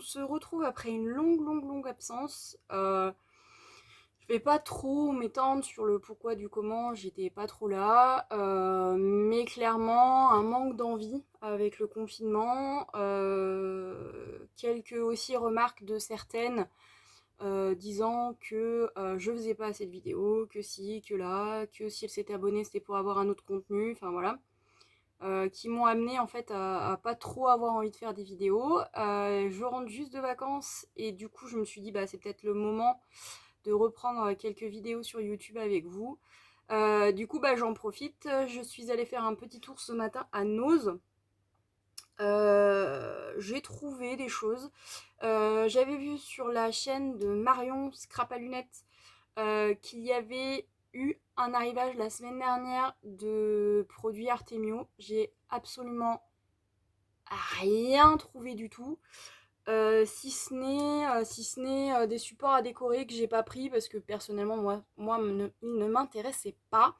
se retrouve après une longue absence. Je vais pas trop m'étendre sur le pourquoi du comment, j'étais pas trop là. Mais clairement, un manque d'envie avec le confinement. Quelques aussi remarques de certaines disant que je faisais pas assez de vidéos, que si, que là, que si elle s'était abonnée c'était pour avoir un autre contenu, enfin voilà. Qui m'ont amené en fait à pas trop avoir envie de faire des vidéos. Je rentre juste de vacances et du coup je me suis dit bah c'est peut-être le moment de reprendre quelques vidéos sur YouTube avec vous. Du coup bah j'en profite, je suis allée faire un petit tour ce matin à Nose. J'ai trouvé des choses. J'avais vu sur la chaîne de Marion Scrap à lunettes qu'il y avait eu un arrivage la semaine dernière de produits Artemio. J'ai absolument rien trouvé du tout. Si ce n'est des supports à décorer que j'ai pas pris parce que personnellement ils ne m'intéressaient pas.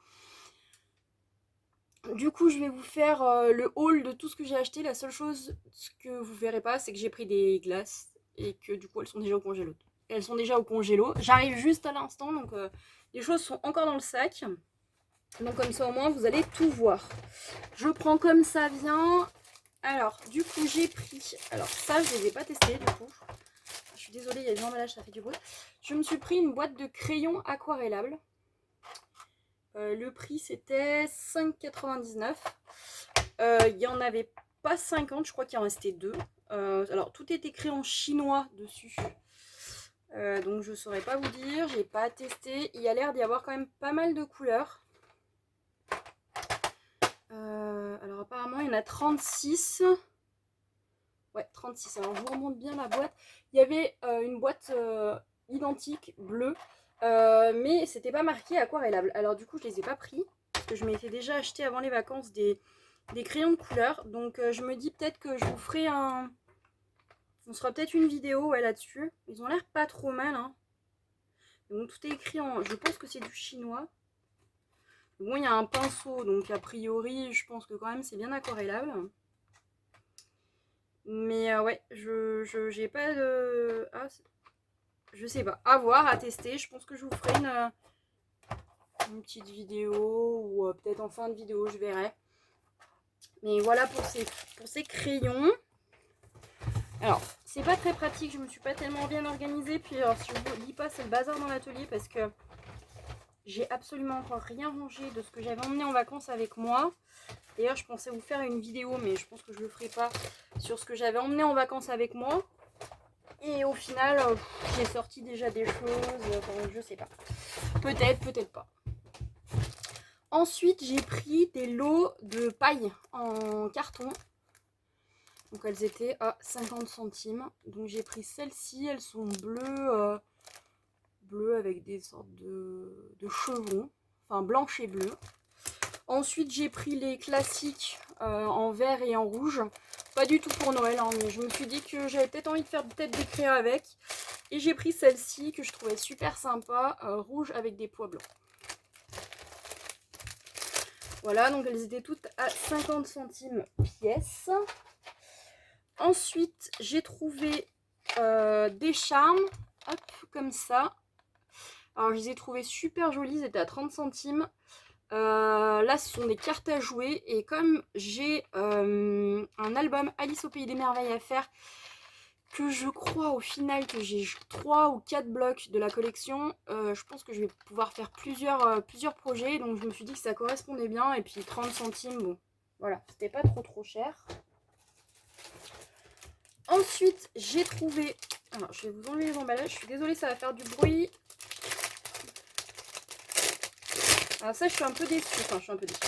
Du coup je vais vous faire le haul de tout ce que j'ai acheté. La seule chose que vous verrez pas c'est que j'ai pris des glaces et que du coup elles sont déjà au congélo. J'arrive juste à l'instant donc les choses sont encore dans le sac. Donc comme ça au moins vous allez tout voir. Je prends comme ça vient. Alors du coup j'ai pris. Alors ça je ne les ai pas testés du coup. Je suis désolée, il y a des emballages, ça fait du bruit. Je me suis pris une boîte de crayons aquarellables. Le prix c'était 5,99. Il n'y en avait pas 50, je crois qu'il en restait 2. Alors tout est écrit en chinois dessus. Donc je saurais pas vous dire, j'ai pas testé. Il y a l'air d'y avoir quand même pas mal de couleurs. Alors apparemment il y en a 36. Ouais, 36. Alors je vous remonte bien la boîte. Il y avait une boîte identique, bleue, mais c'était pas marqué aquarellable. Alors du coup je les ai pas pris, parce que je m'étais déjà acheté avant les vacances des crayons de couleur. Donc je me dis peut-être que je vous ferai un... On sera peut-être une vidéo ouais, là-dessus. Ils ont l'air pas trop mal. Hein. Donc tout est écrit en... Je pense que c'est du chinois. Bon, il y a un pinceau, donc a priori, je pense que quand même c'est bien aquarellable. Mais ouais, j'ai pas de... Ah, je sais pas, à voir, à tester. Je pense que je vous ferai une petite vidéo ou peut-être en fin de vidéo, je verrai. Mais voilà pour ces crayons. Alors, c'est pas très pratique, je me suis pas tellement bien organisée. Puis alors, si je vous dis pas, c'est le bazar dans l'atelier parce que j'ai absolument encore rien rangé de ce que j'avais emmené en vacances avec moi. D'ailleurs, je pensais vous faire une vidéo, mais je pense que je le ferai pas sur ce que j'avais emmené en vacances avec moi. Et au final, j'ai sorti déjà des choses, enfin, je sais pas. Peut-être, peut-être pas. Ensuite, j'ai pris des lots de paille en carton. Donc elles étaient à 50 centimes. Donc j'ai pris celles-ci, elles sont bleues, bleues avec des sortes de chevrons. Enfin blanches et bleues. Ensuite j'ai pris les classiques en vert et en rouge. Pas du tout pour Noël, hein, mais je me suis dit que j'avais peut-être envie de faire peut-être des créas avec. Et j'ai pris celle-ci que je trouvais super sympa, rouge avec des pois blancs. Voilà, donc elles étaient toutes à 50 centimes pièce. Ensuite, j'ai trouvé des charmes, hop, comme ça. Alors, je les ai trouvés super jolis, ils étaient à 30 centimes. Là, ce sont des cartes à jouer. Et comme j'ai un album Alice au Pays des Merveilles à faire, que je crois au final que j'ai 3 ou 4 blocs de la collection, je pense que je vais pouvoir faire plusieurs projets. Donc, je me suis dit que ça correspondait bien. Et puis, 30 centimes, bon, voilà, c'était pas trop cher. Ensuite, j'ai trouvé... Alors, je vais vous enlever les emballages. Je suis désolée, ça va faire du bruit. Alors ça, je suis un peu déçue. Enfin, je suis un peu déçue.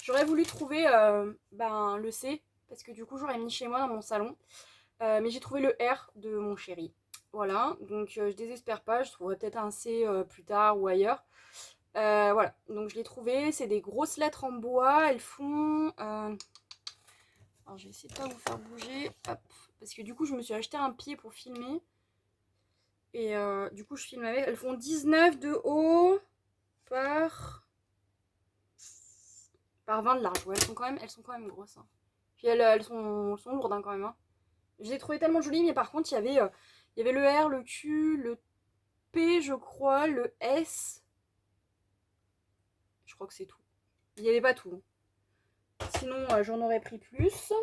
J'aurais voulu trouver le C, parce que du coup, j'aurais mis chez moi dans mon salon. Mais j'ai trouvé le R de mon chéri. Voilà, donc je désespère pas. Je trouverai peut-être un C plus tard ou ailleurs. Voilà, donc je l'ai trouvé. C'est des grosses lettres en bois. Elles font... Alors, je vais essayer de pas vous faire bouger. Hop. Parce que du coup, je me suis acheté un pied pour filmer. Et du coup, je filme avec. Elles font 19 de haut par 20 de large. Ouais, elles sont quand même grosses. Hein. Puis elles sont lourdes hein, quand même. Hein. Je les trouvais tellement jolis, mais par contre, il y avait le R, le Q, le P, je crois, le S. Je crois que c'est tout. Il n'y avait pas tout. Sinon, j'en aurais pris plus.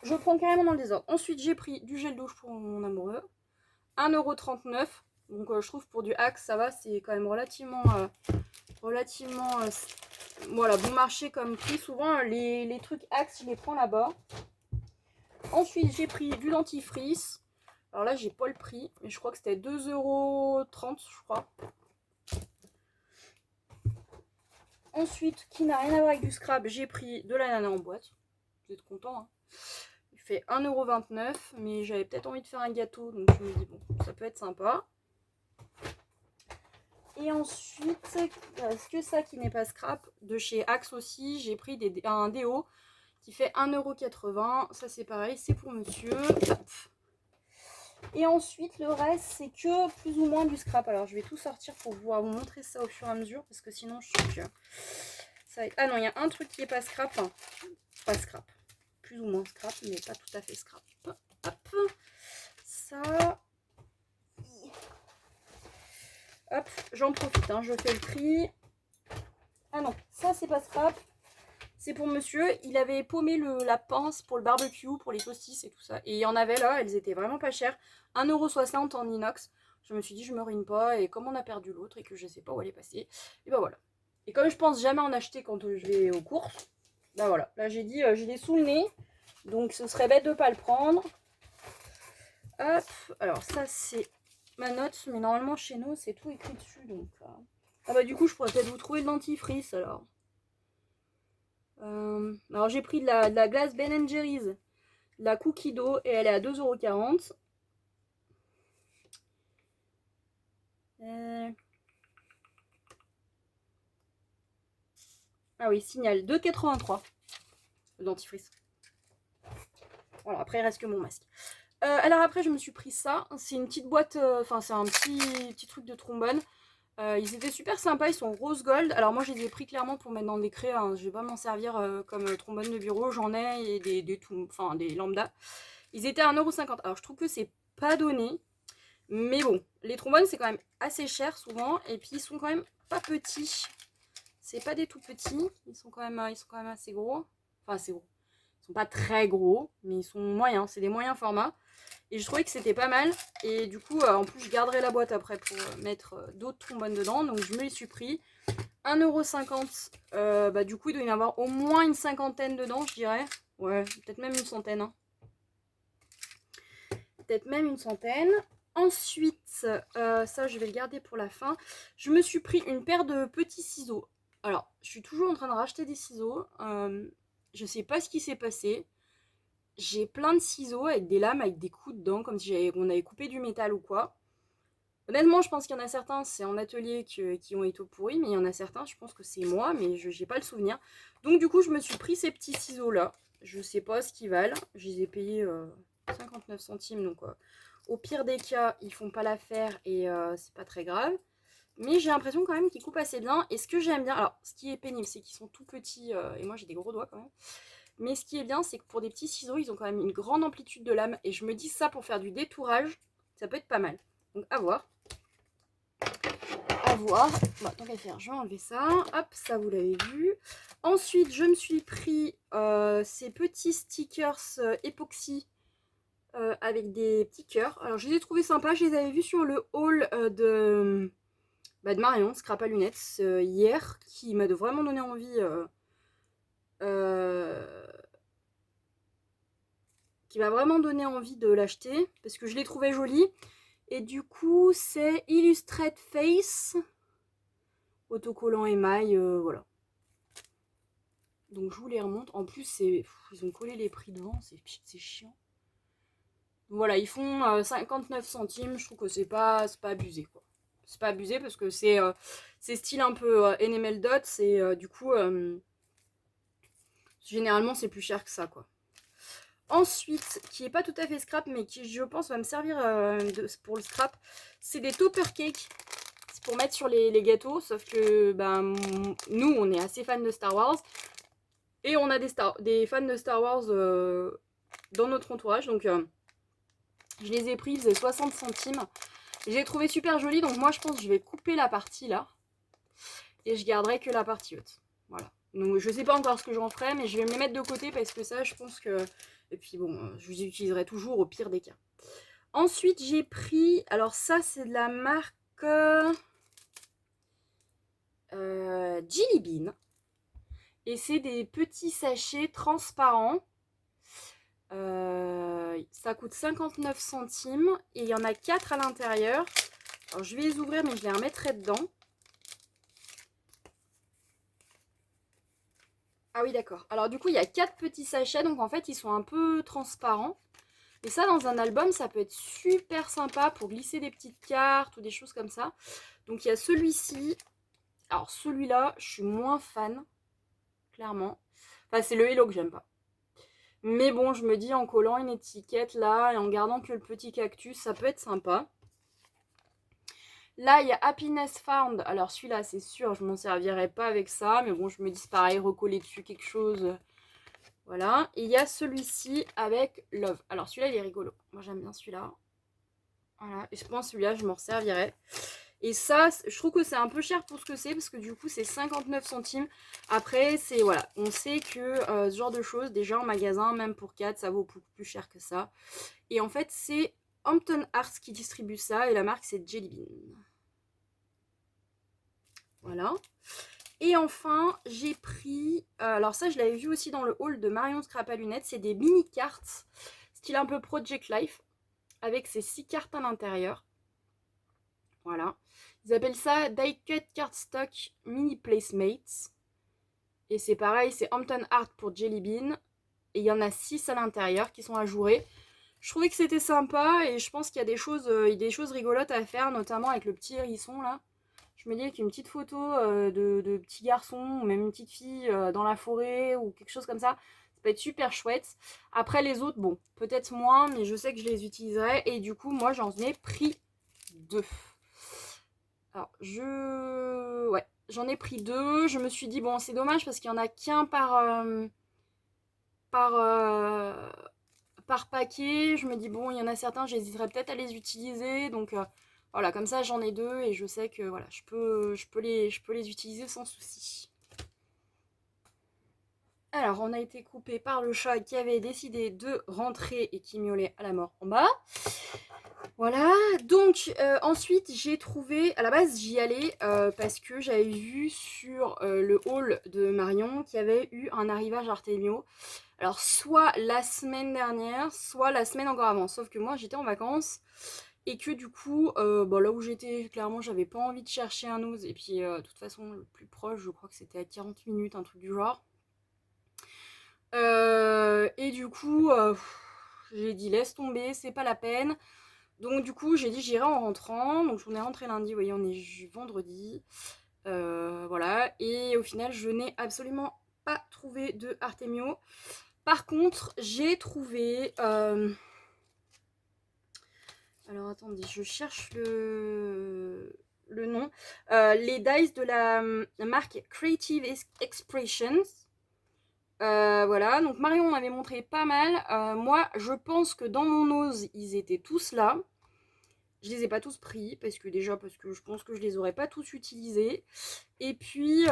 Je prends carrément dans le désordre. Ensuite, j'ai pris du gel douche pour mon amoureux. 1,39 €. Donc, je trouve pour du Axe, ça va. C'est quand même relativement voilà, bon marché comme prix. Souvent, les trucs Axe, je les prends là-bas. Ensuite, j'ai pris du dentifrice. Alors là, j'ai pas le prix, mais je crois que c'était 2,30 €, je crois. Ensuite, qui n'a rien à voir avec du scrap, j'ai pris de l'ananas en boîte. Vous êtes content, hein. Il fait 1,29 €, mais j'avais peut-être envie de faire un gâteau, donc je me dis, bon, ça peut être sympa. Et ensuite, est-ce que ça qui n'est pas scrap, de chez Axe aussi, j'ai pris un déo qui fait 1,80 €. Ça, c'est pareil, c'est pour monsieur. Hop. Et ensuite, le reste, c'est que plus ou moins du scrap. Alors, je vais tout sortir pour pouvoir vous montrer ça au fur et à mesure, parce que sinon, je suis que ça va être... Ah non, il y a un truc qui est pas scrap. Enfin, pas scrap. Plus ou moins scrap, mais pas tout à fait scrap. Hop. Ça. Hop, j'en profite, hein, je fais le tri. Ah non, ça, c'est pas scrap. C'est pour monsieur, il avait paumé la pince pour le barbecue, pour les saucisses et tout ça. Et il y en avait là, elles étaient vraiment pas chères. 1,60 € en inox. Je me suis dit, je me ruine pas. Et comme on a perdu l'autre et que je sais pas où elle est passée, et ben voilà. Et comme je pense jamais en acheter quand je vais aux courses, ben voilà. Là, j'ai dit, je l'ai sous le nez. Donc, ce serait bête de pas le prendre. Hop. Alors, ça, c'est ma note. Mais normalement, chez nous, c'est tout écrit dessus. Donc, ah bah, du coup, je pourrais peut-être vous trouver le dentifrice alors. Alors j'ai pris de la glace Ben Jerry's, la cookie dough, et elle est à 2,40 €. Ah oui, signal 2,83 € le dentifrice. Voilà, après il reste que mon masque. Alors après je me suis pris ça, c'est une petite boîte, enfin c'est un petit truc de trombone. Ils étaient super sympas, ils sont rose gold. Alors moi je les ai pris clairement pour mettre dans des craies, hein. Je vais pas m'en servir comme trombone de bureau, j'en ai et des lambda. Ils étaient à 1,50 €. Alors je trouve que c'est pas donné, mais bon, les trombones c'est quand même assez cher souvent, et puis ils sont quand même pas petits. C'est pas des tout petits, ils sont quand même assez gros. Enfin assez gros. Ils sont pas très gros, mais ils sont moyens, c'est des moyens formats. Et je trouvais que c'était pas mal. Et du coup, en plus, je garderai la boîte après pour mettre d'autres trombones dedans. Donc, je me les suis pris. 1,50 €. Bah, du coup, il doit y en avoir au moins une cinquantaine dedans, je dirais. Ouais, peut-être même une centaine. Hein. Peut-être même une centaine. Ensuite, ça, je vais le garder pour la fin. Je me suis pris une paire de petits ciseaux. Alors, je suis toujours en train de racheter des ciseaux. Je sais pas ce qui s'est passé. J'ai plein de ciseaux avec des lames, avec des coups dedans, comme si on avait coupé du métal ou quoi. Honnêtement, je pense qu'il y en a certains, c'est en atelier qui ont été pourris, mais il y en a certains, je pense que c'est moi, mais je n'ai pas le souvenir. Donc du coup, je me suis pris ces petits ciseaux-là. Je sais pas ce qu'ils valent. Je les ai payés 59 centimes, donc au pire des cas, ils font pas l'affaire et c'est pas très grave. Mais j'ai l'impression quand même qu'ils coupent assez bien. Et ce que j'aime bien, alors ce qui est pénible, c'est qu'ils sont tout petits, et moi j'ai des gros doigts quand même. Mais ce qui est bien, c'est que pour des petits ciseaux, ils ont quand même une grande amplitude de lame. Et je me dis ça pour faire du détourage, ça peut être pas mal. Donc à voir. À voir. Bon, tant qu'à faire, je vais enlever ça. Hop, ça vous l'avez vu. Ensuite, je me suis pris ces petits stickers époxy avec des petits cœurs. Alors je les ai trouvés sympas. Je les avais vus sur le haul de Marion, Scrap à lunettes, hier, qui m'a vraiment donné envie... qui m'a vraiment donné envie de l'acheter parce que je l'ai trouvé joli. Et du coup, c'est Illustrate Face, autocollant émail, voilà. Donc je vous les remonte. En plus, ils ont collé les prix devant, c'est chiant. Donc, voilà, ils font 59 centimes. Je trouve que c'est pas abusé, quoi. C'est pas abusé parce que c'est style un peu enamel dots et du coup, généralement, c'est plus cher que ça, quoi. Ensuite, qui est pas tout à fait scrap, mais qui je pense va me servir pour le scrap, c'est des topper cakes. C'est pour mettre sur les gâteaux, sauf que nous, on est assez fans de Star Wars. Et on a des fans de Star Wars dans notre entourage. Donc je les ai pris, ils faisaient 60 centimes. Je les ai trouvés super jolis, donc moi je pense que je vais couper la partie là. Et je garderai que la partie haute. Voilà. Donc je sais pas encore ce que j'en ferai, mais je vais me les mettre de côté parce que ça, je pense que... Et puis bon, je les utiliserai toujours au pire des cas. Ensuite, j'ai pris... Alors ça, c'est de la marque... Jelly Bean. Et c'est des petits sachets transparents. Ça coûte 59 centimes. Et il y en a 4 à l'intérieur. Alors je vais les ouvrir, mais je les remettrai dedans. Ah oui, d'accord. Alors du coup, il y a 4 petits sachets, donc en fait, ils sont un peu transparents. Et ça, dans un album, ça peut être super sympa pour glisser des petites cartes ou des choses comme ça. Donc il y a celui-ci. Alors celui-là, je suis moins fan, clairement. Enfin, c'est le Hello que j'aime pas. Mais bon, je me dis, en collant une étiquette là et en gardant que le petit cactus, ça peut être sympa. Là, il y a Happiness Found. Alors celui-là, c'est sûr, je m'en servirai pas avec ça. Mais bon, je me dis, pareil, recoller dessus quelque chose. Voilà. Et il y a celui-ci avec Love. Alors celui-là, il est rigolo. Moi, j'aime bien celui-là. Voilà. Et je pense que celui-là, je m'en servirai. Et ça, je trouve que c'est un peu cher pour ce que c'est, parce que du coup, c'est 59 centimes. Après, c'est, voilà, on sait que ce genre de choses, déjà en magasin, même pour 4, ça vaut beaucoup plus cher que ça. Et en fait, c'est Hampton Arts qui distribue ça, et la marque, c'est Jelly Bean. Voilà. Et enfin, j'ai pris... alors ça, je l'avais vu aussi dans le haul de Marion Scrap à lunettes. C'est des mini-cartes, style un peu Project Life, avec ces 6 cartes à l'intérieur. Voilà. Ils appellent ça Die Cut Cardstock Mini Placemates. Et c'est pareil, c'est Hampton Art pour Jelly Bean. Et il y en a 6 à l'intérieur qui sont ajourés. Je trouvais que c'était sympa et je pense qu'il y a des choses rigolotes à faire, notamment avec le petit hérisson là. Je me dis avec une petite photo de petit garçon ou même une petite fille dans la forêt ou quelque chose comme ça peut être super chouette. Après les autres, bon, peut-être moins, mais je sais que je les utiliserai. Et du coup, moi j'en ai pris 2. Alors, ouais, j'en ai pris 2. Je me suis dit, bon, c'est dommage parce qu'il n'y en a qu'un par, euh, par paquet. Je me dis, bon, il y en a certains, j'hésiterais peut-être à les utiliser. Donc, voilà, comme ça, j'en ai 2 et je sais que voilà, je peux les utiliser sans souci. Alors, on a été coupé par le chat qui avait décidé de rentrer et qui miaulait à la mort en bas. Voilà, donc ensuite j'ai trouvé, à la base j'y allais parce que j'avais vu sur le haul de Marion qu'il y avait eu un arrivage Artemio. Alors soit la semaine dernière, soit la semaine encore avant, sauf que moi j'étais en vacances et que du coup, bon, là où j'étais, clairement j'avais pas envie de chercher un ose et puis de toute façon le plus proche je crois que c'était à 40 minutes, un truc du genre. Et du coup, j'ai dit laisse tomber, c'est pas la peine. Donc du coup j'ai dit j'irai en rentrant, donc on est rentré lundi, vous voyez on est vendredi, voilà, et au final je n'ai absolument pas trouvé de Artemio. Par contre j'ai trouvé, alors attendez, je cherche le nom, les dice de la marque Creative Expressions. Voilà, donc Marion m'avait montré pas mal, moi je pense que dans mon ose ils étaient tous là. Je les ai pas tous pris parce que je pense que je les aurais pas tous utilisés. Et puis,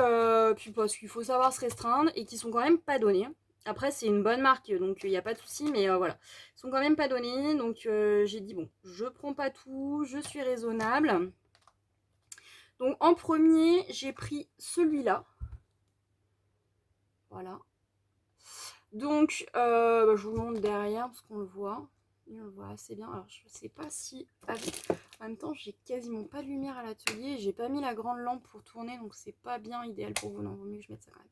parce qu'il faut savoir se restreindre et qu'ils sont quand même pas donnés. Après c'est une bonne marque donc il n'y a pas de souci, mais voilà. Ils sont quand même pas donnés donc j'ai dit bon, je prends pas tout, je suis raisonnable. Donc en premier j'ai pris celui-là. Voilà. Donc je vous montre derrière parce qu'on le voit. Et on le voit assez bien. Alors je sais pas si... En même temps j'ai quasiment pas de lumière à l'atelier. J'ai pas mis la grande lampe pour tourner. Donc c'est pas bien idéal pour vous. Non, vaut mieux que je mette ça quand même.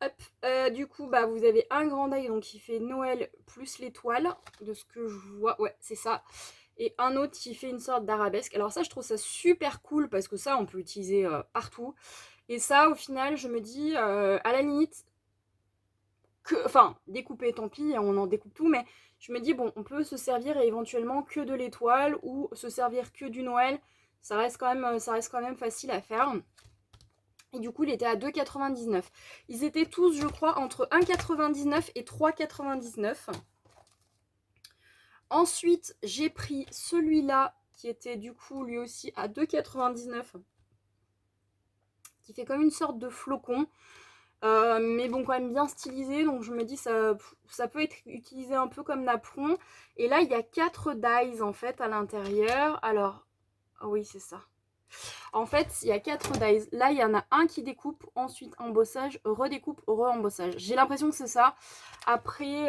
Hop. Du coup bah vous avez un grand die donc qui fait Noël plus l'étoile. De ce que je vois. Ouais c'est ça. Et un autre qui fait une sorte d'arabesque. Alors ça je trouve ça super cool. Parce que ça on peut l'utiliser partout. Et ça au final je me dis à la limite... Enfin, découper, tant pis, on en découpe tout, mais je me dis, bon, on peut se servir éventuellement que de l'étoile ou se servir que du Noël. Ça reste quand même facile à faire. Et du coup, il était à 2,99. Ils étaient tous, je crois, entre 1,99 et 3,99. Ensuite, j'ai pris celui-là qui était du coup lui aussi à 2,99 €, qui fait comme une sorte de flocon. Mais bon, quand même bien stylisé, donc je me dis ça peut être utilisé un peu comme napperon. Et là, il y a 4 dies en fait à l'intérieur. Alors, oh oui, c'est ça. En fait, il y a 4 dies. Là, il y en a un qui découpe, ensuite embossage, redécoupe, re-embossage. J'ai l'impression que c'est ça. Après,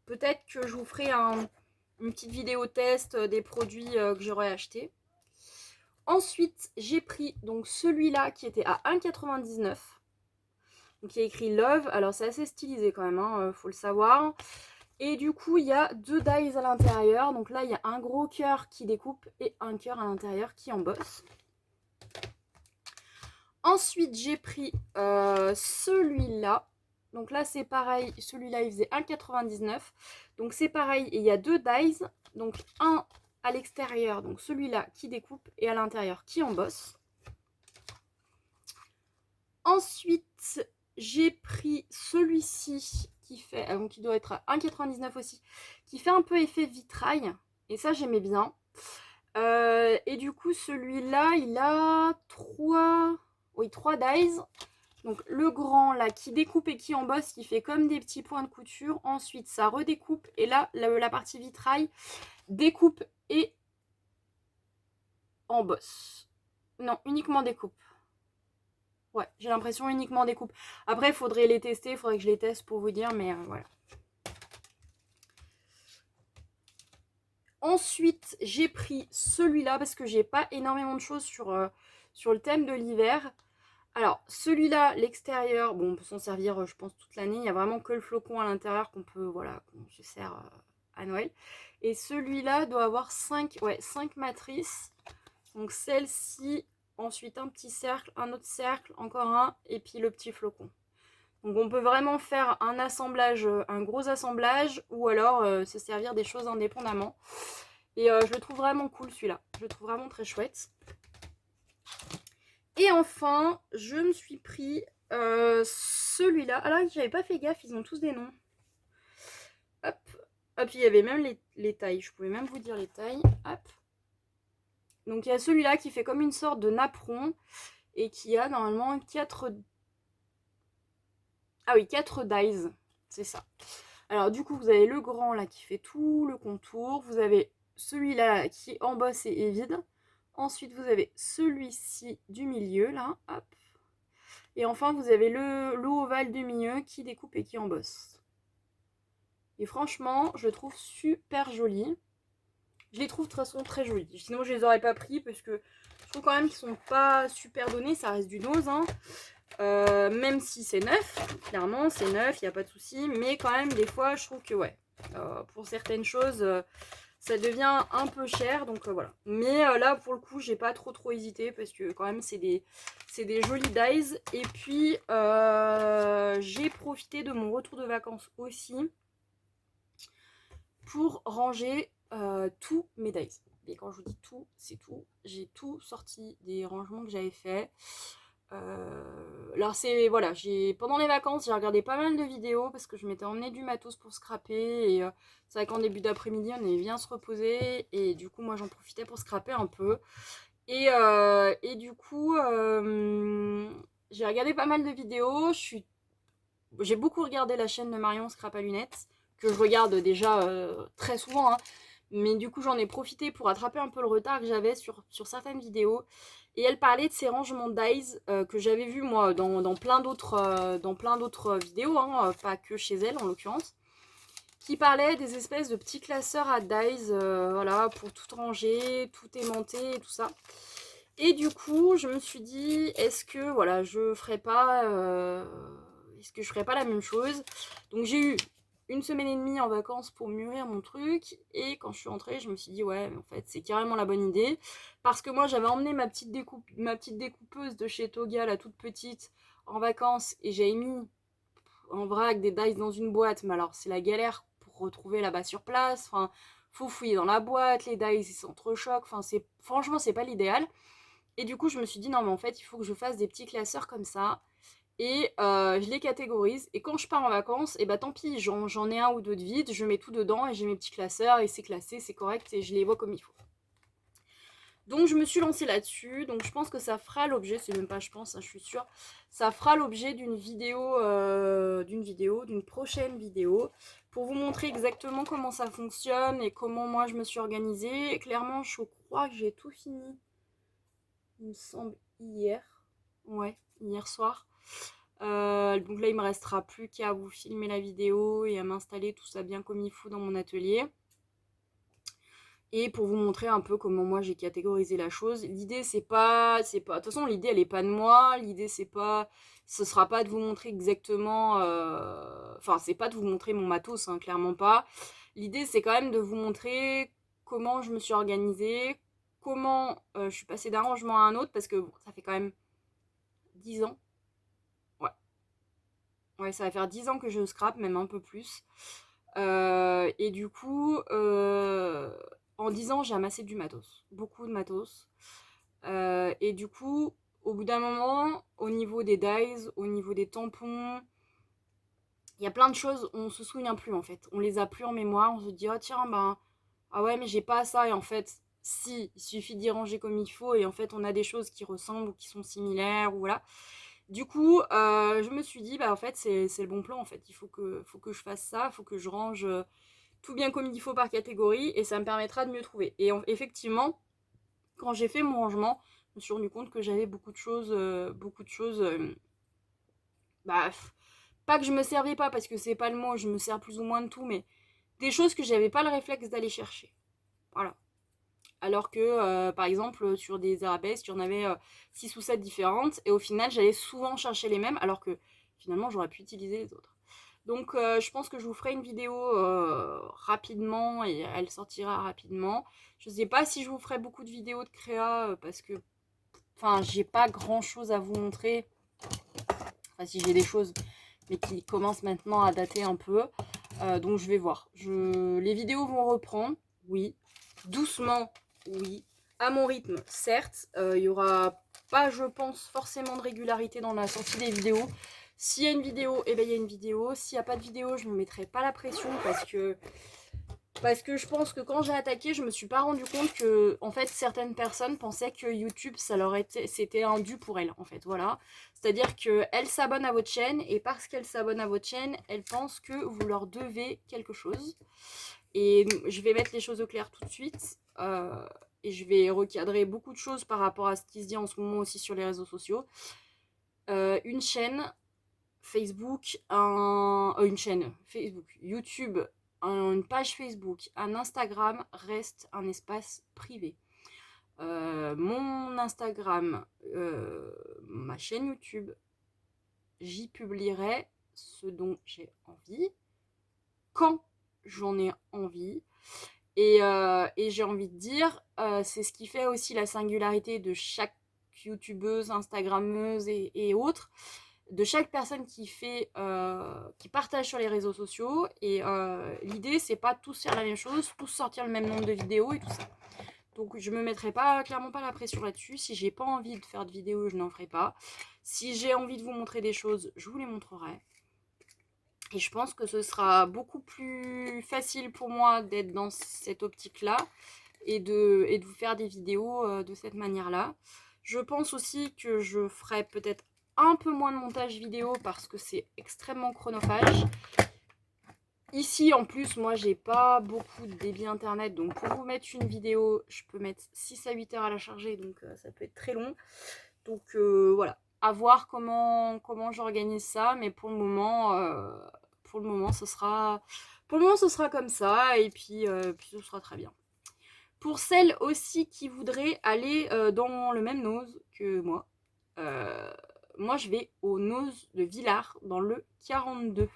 peut-être que je vous ferai une petite vidéo test des produits que j'aurais acheté. Ensuite, j'ai pris donc celui-là qui était à 1,99 €. Donc il y a écrit Love. Alors c'est assez stylisé quand même, hein, faut le savoir. Et du coup, il y a 2 dies à l'intérieur. Donc là, il y a un gros cœur qui découpe et un cœur à l'intérieur qui embosse. Ensuite, j'ai pris celui-là. Donc là, c'est pareil. Celui-là, il faisait 1,99 €. Donc c'est pareil. Et il y a 2 dies. Donc un à l'extérieur, donc celui-là qui découpe, et à l'intérieur qui embosse. Ensuite, j'ai pris celui-ci qui fait, donc qui doit être à 1,99 € aussi, qui fait un peu effet vitrail. Et ça, j'aimais bien. Et du coup, celui-là, il a 3 dies. Donc le grand là qui découpe et qui embosse, qui fait comme des petits points de couture. Ensuite, ça redécoupe. Et là, la partie vitrail découpe et embosse. Non, uniquement découpe. Ouais, j'ai l'impression uniquement découpe. Après, il faudrait les tester, il faudrait que je les teste pour vous dire, mais voilà. Ensuite, j'ai pris celui-là parce que j'ai pas énormément de choses sur le thème de l'hiver. Alors, celui-là, l'extérieur, bon, on peut s'en servir, je pense, toute l'année. Il n'y a vraiment que le flocon à l'intérieur qu'on se sert à Noël. Et celui-là doit avoir 5 matrices. Donc, celle-ci, ensuite un petit cercle, un autre cercle, encore un, et puis le petit flocon. Donc, on peut vraiment faire un assemblage, un gros assemblage, ou alors se servir des choses indépendamment. Et je le trouve vraiment cool, celui-là. Je le trouve vraiment très chouette. Et enfin, je me suis pris celui-là. Alors, j'avais pas fait gaffe, ils ont tous des noms. Hop. Hop, il y avait même les tailles. Je pouvais même vous dire les tailles. Hop. Donc, il y a celui-là qui fait comme une sorte de napperon et qui a normalement 4 dies. C'est ça. Alors, du coup, vous avez le grand là qui fait tout le contour. Vous avez celui-là qui embosse et est vide. Ensuite, vous avez celui-ci du milieu, là, hop. Et enfin, vous avez le ovale du milieu qui découpe et qui embosse. Et franchement, je le trouve super joli. Je les trouve de toute façon très jolis. Sinon, je les aurais pas pris parce que je trouve quand même qu'ils sont pas super donnés. Ça reste du nose, hein. Même si c'est neuf, clairement, c'est neuf, il n'y a pas de souci. Mais quand même, des fois, je trouve que, ouais, pour certaines choses... ça devient un peu cher, donc voilà. Mais là, pour le coup, j'ai pas trop hésité parce que quand même, c'est des jolis dies. Et puis, j'ai profité de mon retour de vacances aussi pour ranger tous mes dies. Et quand je vous dis tout, c'est tout. J'ai tout sorti des rangements que j'avais fait. Alors c'est voilà, pendant les vacances j'ai regardé pas mal de vidéos parce que je m'étais emmené du matos pour scraper et c'est vrai qu'en début d'après-midi on aimait bien se reposer et du coup moi j'en profitais pour scraper un peu et du coup j'ai regardé pas mal de vidéos. J'ai beaucoup regardé la chaîne de Marion Scrap à lunettes que je regarde déjà très souvent, hein. Mais du coup j'en ai profité pour attraper un peu le retard que j'avais sur certaines vidéos. Et elle parlait de ces rangements dies que j'avais vu moi dans plein d'autres vidéos, hein, pas que chez elle en l'occurrence, qui parlaient des espèces de petits classeurs à dies, voilà, pour tout ranger, tout aimanter et tout ça. Et du coup, je me suis dit, est-ce que voilà, je ferais pas la même chose? Donc j'ai eu une semaine et demie en vacances pour mûrir mon truc et quand je suis rentrée je me suis dit ouais en fait c'est carrément la bonne idée parce que moi j'avais emmené ma petite découpeuse de chez Toga, la toute petite, en vacances et j'avais mis en vrac des dies dans une boîte, mais alors c'est la galère pour retrouver là-bas sur place, enfin faut fouiller dans la boîte, les dies ils s'entrechoquent, enfin franchement c'est pas l'idéal. Et du coup je me suis dit non mais en fait il faut que je fasse des petits classeurs comme ça. et je les catégorise. Et quand je pars en vacances, et bah tant pis, j'en ai un ou deux de vide, je mets tout dedans et j'ai mes petits classeurs et c'est classé, c'est correct et je les vois comme il faut. Donc je me suis lancée là-dessus, donc je pense que ça fera l'objet, c'est même pas je pense, hein, je suis sûre, ça fera l'objet d'une prochaine vidéo, pour vous montrer exactement comment ça fonctionne et comment moi je me suis organisée. Et clairement, je crois que j'ai tout fini, il me semble, hier, ouais, hier soir. Donc là, il me restera plus qu'à vous filmer la vidéo et à m'installer tout ça bien comme il faut dans mon atelier. Et pour vous montrer un peu comment moi j'ai catégorisé la chose. L'idée de toute façon l'idée elle est pas de moi, l'idée ce sera pas de vous montrer exactement, enfin c'est pas de vous montrer mon matos, hein, clairement pas. L'idée c'est quand même de vous montrer comment je me suis organisée, comment je suis passée d'un rangement à un autre, parce que bon, ça fait quand même 10 ans, ouais, ouais ça va faire 10 ans que je scrape, même un peu plus. Et du coup, en 10 ans, j'ai amassé du matos, beaucoup de matos. Et du coup, au bout d'un moment, au niveau des dies, au niveau des tampons, il y a plein de choses, on se souvient plus en fait. On les a plus en mémoire, on se dit, oh tiens, ben, ah ouais, mais j'ai pas ça. Et en fait, si, il suffit d'y ranger comme il faut. Et en fait, on a des choses qui ressemblent ou qui sont similaires, ou voilà. Du coup, je me suis dit, bah en fait, c'est le bon plan en fait. Il faut que je fasse ça, il faut que je range tout bien comme il faut par catégorie et ça me permettra de mieux trouver. Et effectivement, quand j'ai fait mon rangement, je me suis rendu compte que j'avais beaucoup de choses, bah, pas que je me servais pas parce que c'est pas le mot, je me sers plus ou moins de tout, mais des choses que j'avais pas le réflexe d'aller chercher. Voilà. Alors que, par exemple, sur des arabesques, il y en avait 6 ou 7 différentes, et au final, j'allais souvent chercher les mêmes, alors que finalement, j'aurais pu utiliser les autres. Donc je pense que je vous ferai une vidéo rapidement et elle sortira rapidement. Je sais pas si je vous ferai beaucoup de vidéos de créa parce que enfin j'ai pas grand chose à vous montrer. Enfin si j'ai des choses mais qui commencent maintenant à dater un peu. Donc je vais voir. Les vidéos vont reprendre, oui. Doucement, oui. À mon rythme, certes. Il y aura pas, je pense, forcément de régularité dans la sortie des vidéos. S'il y a une vidéo, eh ben, il y a une vidéo. S'il n'y a pas de vidéo, je ne me mettrai pas la pression parce que je pense que quand j'ai attaqué, je me suis pas rendu compte que en fait certaines personnes pensaient que YouTube c'était un dû pour elles en fait, voilà. C'est-à-dire que elles s'abonnent à votre chaîne et parce qu'elles s'abonnent à votre chaîne, elles pensent que vous leur devez quelque chose. Et je vais mettre les choses au clair tout de suite. Et je vais recadrer beaucoup de choses par rapport à ce qui se dit en ce moment aussi sur les réseaux sociaux. Une chaîne Facebook, une chaîne Facebook, YouTube, une page Facebook, un Instagram reste un espace privé. Mon Instagram, ma chaîne YouTube, j'y publierai ce dont j'ai envie, quand j'en ai envie. Et j'ai envie de dire, c'est ce qui fait aussi la singularité de chaque youtubeuse, instagrammeuse et autres, de chaque personne qui partage sur les réseaux sociaux. Et l'idée, c'est pas tous faire la même chose, tous sortir le même nombre de vidéos et tout ça. Donc je me mettrai clairement pas la pression là-dessus. Si j'ai pas envie de faire de vidéos, je n'en ferai pas. Si j'ai envie de vous montrer des choses, je vous les montrerai. Et je pense que ce sera beaucoup plus facile pour moi d'être dans cette optique-là et de vous faire des vidéos de cette manière-là. Je pense aussi que je ferai peut-être un peu moins de montage vidéo parce que c'est extrêmement chronophage. Ici, en plus, moi, j'ai pas beaucoup de débit internet. Donc, pour vous mettre une vidéo, je peux mettre 6 à 8 heures à la charger. Donc, ça peut être très long. Donc, voilà. À voir comment j'organise ça. Mais pour le moment, ce sera comme ça. Et puis ce sera très bien. Pour celles aussi qui voudraient aller dans le même nose que moi, moi, je vais au nose de Villars, dans le 42.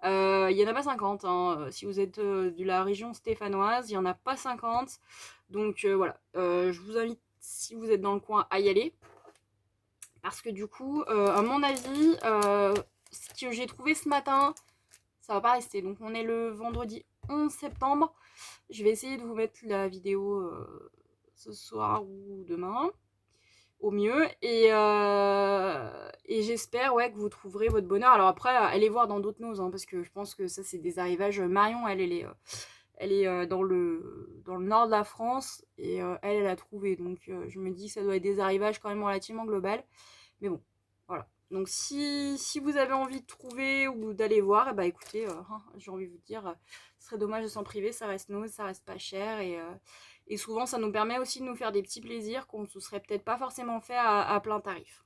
Il n'y en a pas 50, hein. Si vous êtes de la région stéphanoise, il n'y en a pas 50. Donc voilà, je vous invite, si vous êtes dans le coin, à y aller. Parce que du coup, à mon avis, ce que j'ai trouvé ce matin, ça va pas rester. Donc on est le vendredi 11 septembre. Je vais essayer de vous mettre la vidéo ce soir ou demain, au mieux. Et Et j'espère que vous trouverez votre bonheur. Alors après, allez voir dans d'autres noses, parce que je pense que ça, c'est des arrivages. Marion, elle est dans le nord de la France et elle a trouvé. Donc je me dis que ça doit être des arrivages quand même relativement global. Mais bon, voilà. Donc si vous avez envie de trouver ou d'aller voir, et écoutez, j'ai envie de vous dire, ce serait dommage de s'en priver, ça reste nose, ça reste pas cher et souvent ça nous permet aussi de nous faire des petits plaisirs qu'on ne se serait peut-être pas forcément fait à plein tarif.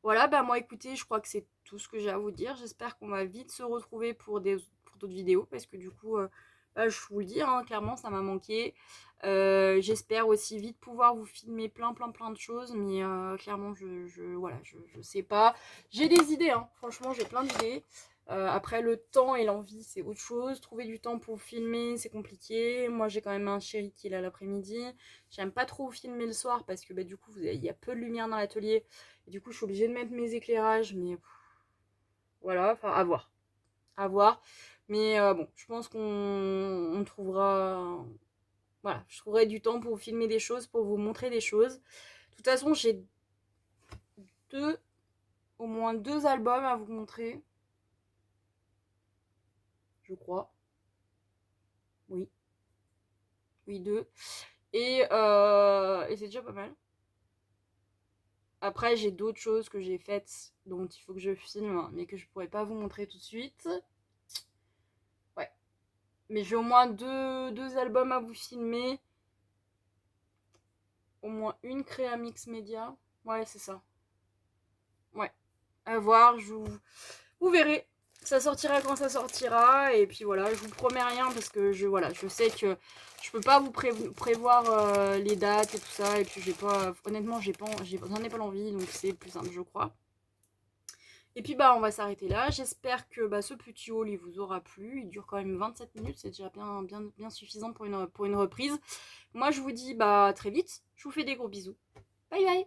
Voilà, moi écoutez, je crois que c'est tout ce que j'ai à vous dire. J'espère qu'on va vite se retrouver pour d'autres vidéos parce que du coup, je vous le dis, clairement, ça m'a manqué. J'espère aussi vite pouvoir vous filmer plein de choses, mais clairement, voilà, je sais pas. J'ai des idées, franchement, j'ai plein d'idées. Après, le temps et l'envie, c'est autre chose. Trouver du temps pour filmer, c'est compliqué. Moi, j'ai quand même un chéri qui est là l'après-midi. J'aime pas trop filmer le soir parce que du coup, il y a peu de lumière dans l'atelier. Et du coup, je suis obligée de mettre mes éclairages, mais voilà, enfin, à voir. À voir. Mais bon, je pense qu'on trouvera. Voilà, je trouverai du temps pour filmer des choses, pour vous montrer des choses. De toute façon, j'ai au moins deux albums à vous montrer. Je crois. Oui. Oui, deux. Et c'est déjà pas mal. Après, j'ai d'autres choses que j'ai faites dont il faut que je filme, mais que je pourrais pas vous montrer tout de suite. Ouais. Mais j'ai au moins deux albums à vous filmer. Au moins une créa mix média. Ouais, c'est ça. Ouais. À voir, vous verrez. Ça sortira quand ça sortira. Et puis voilà, je vous promets rien parce que je sais que je peux pas vous prévoir les dates et tout ça. Et puis honnêtement, j'en ai pas l'envie, donc c'est plus simple, je crois. Et puis on va s'arrêter là. J'espère que ce petit haul il vous aura plu. Il dure quand même 27 minutes, c'est déjà bien suffisant pour une reprise. Moi je vous dis très vite. Je vous fais des gros bisous. Bye bye.